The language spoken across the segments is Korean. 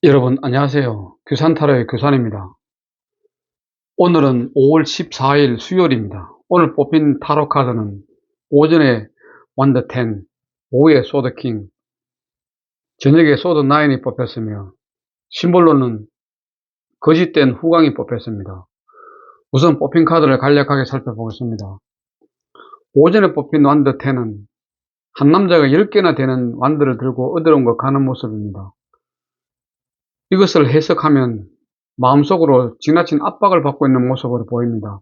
여러분 안녕하세요. 규산타로의 규산입니다. 오늘은 5월 14일 수요일입니다. 오늘 뽑힌 타로 카드는 오전에 원더 10, 오후에 소드 킹, 저녁에 소드 9이 뽑혔으며 심볼로는 거짓된 후광이 뽑혔습니다. 우선 뽑힌 카드를 간략하게 살펴보겠습니다. 오전에 뽑힌 원더 10은 한 남자가 10개나 되는 완드를 들고 어디론가 가는 모습입니다. 이것을 해석하면 마음속으로 지나친 압박을 받고 있는 모습으로 보입니다.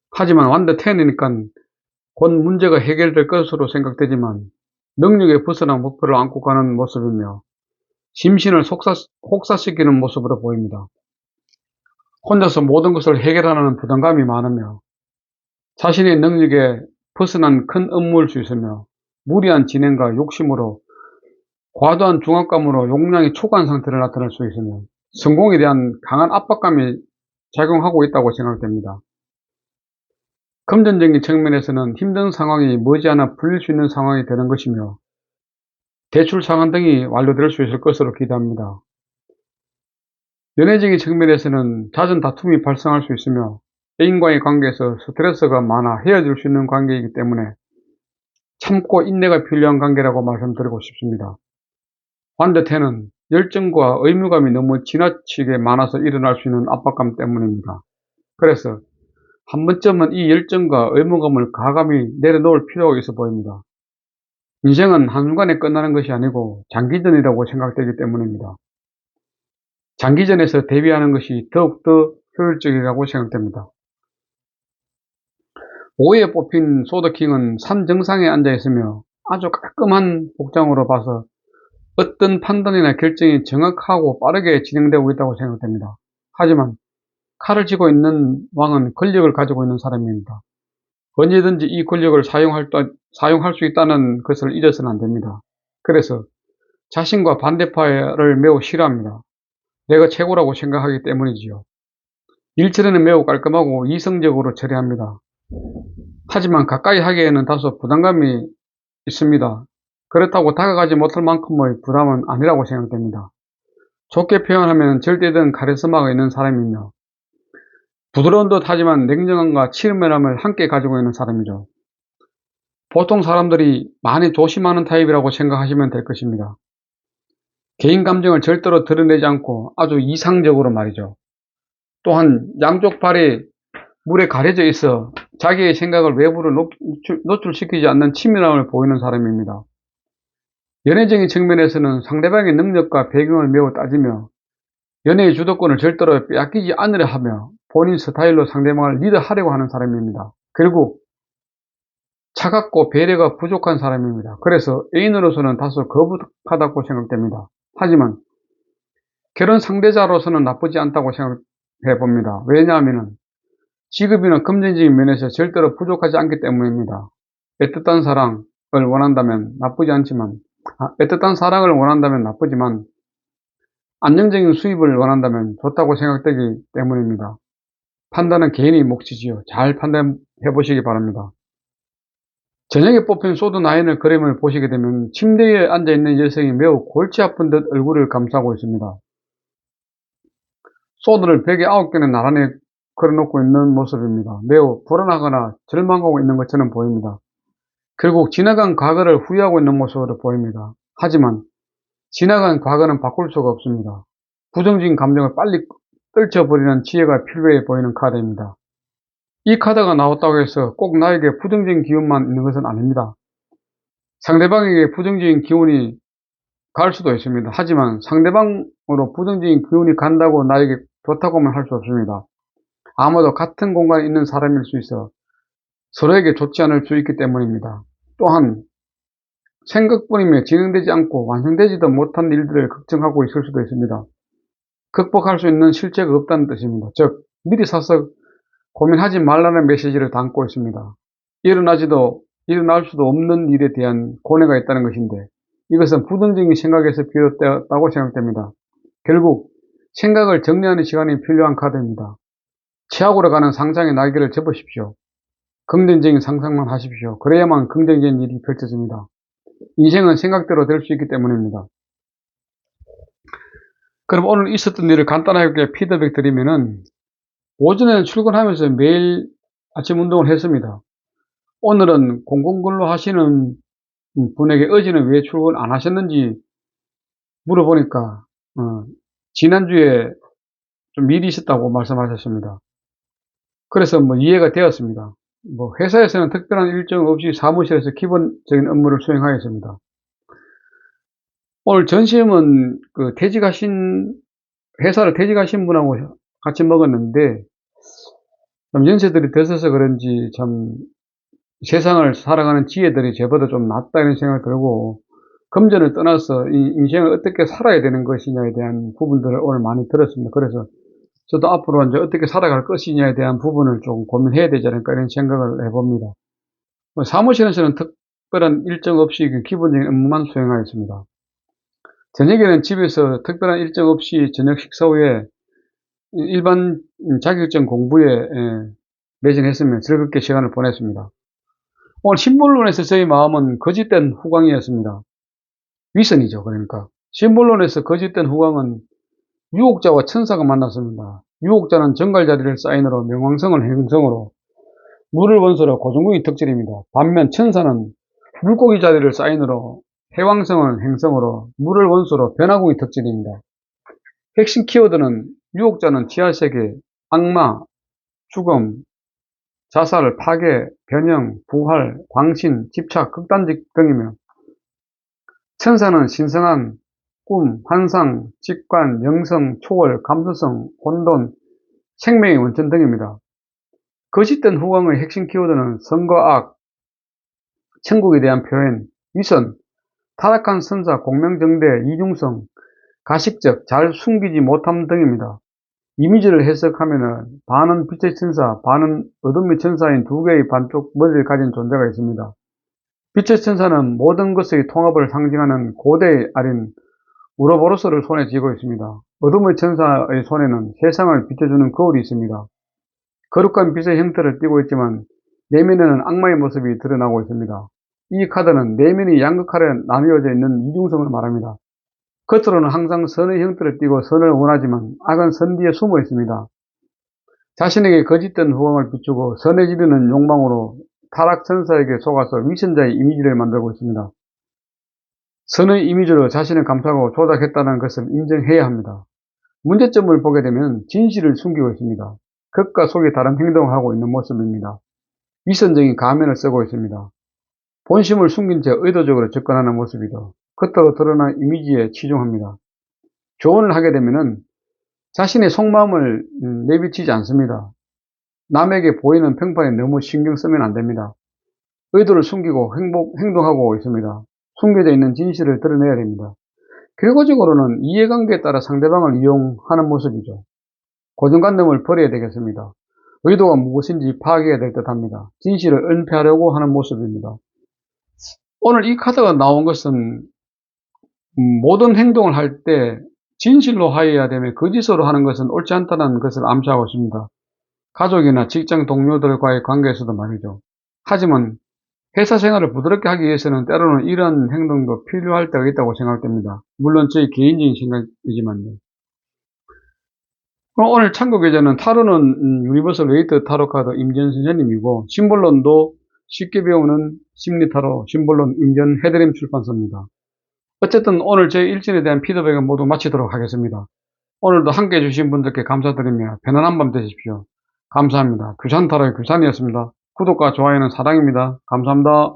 하지만 완더 10이니까 곧 문제가 해결될 것으로 생각되지만 능력에 벗어난 목표를 안고 가는 모습이며 심신을 혹사시키는 모습으로 보입니다. 혼자서 모든 것을 해결하는 부담감이 많으며 자신의 능력에 벗어난 큰 업무일 수 있으며 무리한 진행과 욕심으로 과도한 중압감으로 용량이 초과한 상태를 나타낼 수 있으며 성공에 대한 강한 압박감이 작용하고 있다고 생각됩니다. 금전적인 측면에서는 힘든 상황이 머지않아 풀릴 수 있는 상황이 되는 것이며 대출 상환 등이 완료될 수 있을 것으로 기대합니다. 연애적인 측면에서는 잦은 다툼이 발생할 수 있으며 애인과의 관계에서 스트레스가 많아 헤어질 수 있는 관계이기 때문에 참고 인내가 필요한 관계라고 말씀드리고 싶습니다. 반대태는 열정과 의무감이 너무 지나치게 많아서 일어날 수 있는 압박감 때문입니다. 그래서 한 번쯤은 이 열정과 의무감을 과감히 내려놓을 필요가 있어 보입니다. 인생은 한순간에 끝나는 것이 아니고 장기전이라고 생각되기 때문입니다. 장기전에서 대비하는 것이 더욱더 효율적이라고 생각됩니다. 5위에 뽑힌 소드킹은 산 정상에 앉아 있으며 아주 깔끔한 복장으로 봐서 어떤 판단이나 결정이 정확하고 빠르게 진행되고 있다고 생각됩니다. 하지만 칼을 쥐고 있는 왕은 권력을 가지고 있는 사람입니다. 언제든지 이 권력을 사용할 수 있다는 것을 잊어서는 안 됩니다. 그래서 자신과 반대파를 매우 싫어합니다. 내가 최고라고 생각하기 때문이지요. 일 처리는 매우 깔끔하고 이성적으로 처리합니다. 하지만 가까이 하기에는 다소 부담감이 있습니다. 그렇다고 다가가지 못할 만큼의 부담은 아니라고 생각됩니다. 좋게 표현하면 절대된 카리스마가 있는 사람이며 부드러운 듯 하지만 냉정함과 치밀함을 함께 가지고 있는 사람이죠. 보통 사람들이 많이 조심하는 타입이라고 생각하시면 될 것입니다. 개인 감정을 절대로 드러내지 않고 아주 이상적으로 말이죠. 또한 양쪽 발이 물에 가려져 있어 자기의 생각을 외부로 노출시키지 않는 치밀함을 보이는 사람입니다. 연애적인 측면에서는 상대방의 능력과 배경을 매우 따지며 연애의 주도권을 절대로 빼앗기지 않으려 하며 본인 스타일로 상대방을 리드하려고 하는 사람입니다. 결국 차갑고 배려가 부족한 사람입니다. 그래서 애인으로서는 다소 거북하다고 생각됩니다. 하지만 결혼 상대자로서는 나쁘지 않다고 생각해 봅니다. 왜냐하면 직업이나 금전적인 면에서 절대로 부족하지 않기 때문입니다. 애틋한 사랑을 원한다면 나쁘지만 안정적인 수입을 원한다면 좋다고 생각되기 때문입니다. 판단은 개인의 몫이지요. 잘 판단해 보시기 바랍니다. 저녁에 뽑힌 소드 9의 그림을 보시게 되면 침대 위에 앉아있는 여성이 매우 골치 아픈 듯 얼굴을 감싸고 있습니다. 소드를 벽에 9개는 나란히 걸어놓고 있는 모습입니다. 매우 불안하거나 절망하고 있는 것처럼 보입니다. 결국 지나간 과거를 후회하고 있는 모습으로 보입니다. 하지만 지나간 과거는 바꿀 수가 없습니다. 부정적인 감정을 빨리 떨쳐버리는 지혜가 필요해 보이는 카드입니다. 이 카드가 나왔다고 해서 꼭 나에게 부정적인 기운만 있는 것은 아닙니다. 상대방에게 부정적인 기운이 갈 수도 있습니다. 하지만 상대방으로 부정적인 기운이 간다고 나에게 좋다고만 할 수 없습니다. 아마도 같은 공간에 있는 사람일 수 있어 서로에게 좋지 않을 수 있기 때문입니다. 또한 생각뿐이며 진행되지 않고 완성되지도 못한 일들을 걱정하고 있을 수도 있습니다. 극복할 수 있는 실체가 없다는 뜻입니다. 즉 미리 사서 고민하지 말라는 메시지를 담고 있습니다. 일어날 수도 없는 일에 대한 고뇌가 있다는 것인데 이것은 부정적인 생각에서 비롯되었다고 생각됩니다. 결국 생각을 정리하는 시간이 필요한 카드입니다. 최악으로 가는 상상의 날개를 접으십시오. 긍정적인 상상만 하십시오. 그래야만 긍정적인 일이 펼쳐집니다. 인생은 생각대로 될 수 있기 때문입니다. 그럼 오늘 있었던 일을 간단하게 피드백 드리면은, 오전에는 출근하면서 매일 아침 운동을 했습니다. 오늘은 공공근로 하시는 분에게 어제는 왜 출근 안 하셨는지 물어보니까, 지난주에 좀 일이 있었다고 말씀하셨습니다. 그래서 이해가 되었습니다. 회사에서는 특별한 일정 없이 사무실에서 기본적인 업무를 수행하였습니다. 오늘 점심은 회사를 퇴직하신 분하고 같이 먹었는데, 좀 연세들이 드셔서 그런지 참 세상을 살아가는 지혜들이 저보다 좀 낫다 이런 생각이 들고, 금전을 떠나서 이 인생을 어떻게 살아야 되는 것이냐에 대한 부분들을 오늘 많이 들었습니다. 그래서 저도 앞으로 이제 어떻게 살아갈 것이냐에 대한 부분을 좀 고민해야 되지 않을까 이런 생각을 해봅니다. 사무실에서는 특별한 일정 없이 기본적인 업무만 수행하였습니다. 저녁에는 집에서 특별한 일정 없이 저녁 식사 후에 일반 자격증 공부에 매진했으며 즐겁게 시간을 보냈습니다. 오늘 신문론에서 저희 마음은 거짓된 후광이었습니다. 위선이죠. 그러니까 신문론에서 거짓된 후광은 유혹자와 천사가 만났습니다. 유혹자는 정갈자리를 사인으로 명왕성을 행성으로, 물을 원소로 고정궁이 특질입니다. 반면 천사는 물고기 자리를 사인으로 해왕성을 행성으로, 물을 원소로 변화궁이 특질입니다. 핵심 키워드는 유혹자는 지하세계, 악마, 죽음, 자살, 파괴, 변형, 부활, 광신, 집착, 극단적 등이며, 천사는 신성한 꿈, 환상, 직관, 영성, 초월, 감수성, 혼돈, 생명의 원천 등입니다. 거짓된 후광의 핵심 키워드는 선과 악, 천국에 대한 표현, 위선, 타락한 선사, 공명정대, 이중성, 가식적, 잘 숨기지 못함 등입니다. 이미지를 해석하면은 반은 빛의 천사, 반은 어둠의 천사인 두 개의 반쪽 머리를 가진 존재가 있습니다. 빛의 천사는 모든 것의 통합을 상징하는 고대의 알인 우로보로스를 손에 쥐고 있습니다. 어둠의 천사의 손에는 세상을 비춰주는 거울이 있습니다. 거룩한 빛의 형태를 띠고 있지만 내면에는 악마의 모습이 드러나고 있습니다. 이 카드는 내면이 양극화로 나뉘어져 있는 이중성을 말합니다. 겉으로는 항상 선의 형태를 띠고 선을 원하지만 악은 선 뒤에 숨어 있습니다. 자신에게 거짓된 후광을 비추고 선해지려는 욕망으로 타락천사에게 속아서 위선자의 이미지를 만들고 있습니다. 선의 이미지로 자신을 감싸고 조작했다는 것을 인정해야 합니다. 문제점을 보게 되면 진실을 숨기고 있습니다. 겉과 속이 다른 행동을 하고 있는 모습입니다. 위선적인 가면을 쓰고 있습니다. 본심을 숨긴 채 의도적으로 접근하는 모습이죠. 겉으로 드러난 이미지에 치중합니다. 조언을 하게 되면은 자신의 속마음을 내비치지 않습니다. 남에게 보이는 평판에 너무 신경 쓰면 안 됩니다. 의도를 숨기고 행동하고 있습니다. 숨겨져 있는 진실을 드러내야 됩니다. 결과적으로는 이해관계에 따라 상대방을 이용하는 모습이죠. 고정관념을 버려야 되겠습니다. 의도가 무엇인지 파악해야 될 듯합니다. 진실을 은폐하려고 하는 모습입니다. 오늘 이 카드가 나온 것은 모든 행동을 할 때 진실로 하여야 되며 거짓으로 하는 것은 옳지 않다는 것을 암시하고 있습니다. 가족이나 직장 동료들과의 관계에서도 말이죠. 하지만 회사 생활을 부드럽게 하기 위해서는 때로는 이런 행동도 필요할 때가 있다고 생각됩니다. 물론 저희 개인적인 생각이지만요. 그럼 오늘 참고 계좌는 타로는 유니버설 웨이트 타로 카드 임전 선생님이고, 심볼론도 쉽게 배우는 심리타로 심볼론 임전 해드림 출판사입니다. 어쨌든 오늘 제 일진에 대한 피드백은 모두 마치도록 하겠습니다. 오늘도 함께 해주신 분들께 감사드리며 편안한 밤 되십시오. 감사합니다. 규산타로의 규산이었습니다. 구독과 좋아요는 사랑입니다. 감사합니다.